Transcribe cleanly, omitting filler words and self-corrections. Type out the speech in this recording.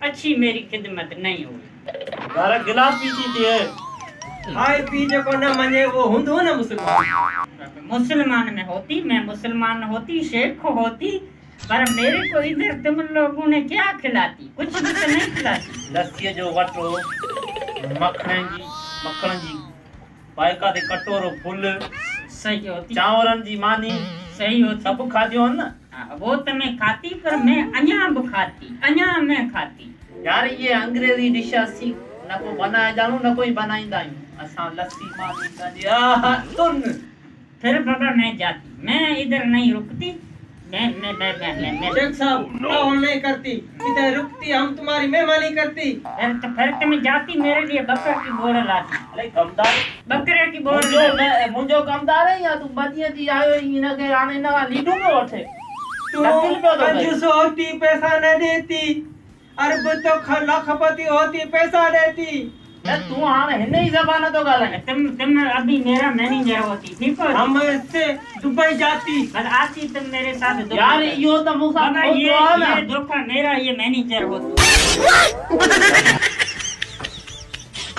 अच्छी मेरी खिदमत नहीं हुई। बारह गिलास पीती थी है। हाय पी जो को न मने वो हुंदो न मुसलमान। मुसलमान में होती, मैं मुसलमान होती, शेख होती, पर मेरे को इधर तुम लोगों ने क्या खिलाती? कुछ भी तो नहीं खिलाती। लस्सी जो वटो, मक्खन जी पायका दे कटोरो फुल, सही होती, चावरन जी मानी सही होती, सब खादियो न। वो तो मैं खाती, पर मैं अञा भी खाती, अञा मैं खाती। यार ये अंग्रेजी डिश असी न को बनाया जानू न कोई बनाईंदा आहियूं। असां लस्सी मानी जी आहा तुन। फिर बाबा मैं जाती, मैं इधर नहीं रुकती। मैं शेख साहब और नहीं करती, इधर रुकती, हम तुम्हारी मेहमानी करती। फिर तुम जाती, मेरे लिए बकरे की बोड़ लाती। अरे कमदार बकरे की बोड़ मुंजो कमदार है या तू बदिए थी आयो इन के आने ना लीडू में उठे। तू कंजूस होती, पैसा न देती, अरब तो लखपति होती, पैसा देती। तू हां हिने ही जबान तो गाले। तुम अभी मेरा मैनेजर होती, ठीक हो? हम इससे दुबई जाती, बस आती तुम मेरे साथ दुबई। यार यो तो मुसा ये धोखा मेरा, ये मैनेजर हो तू।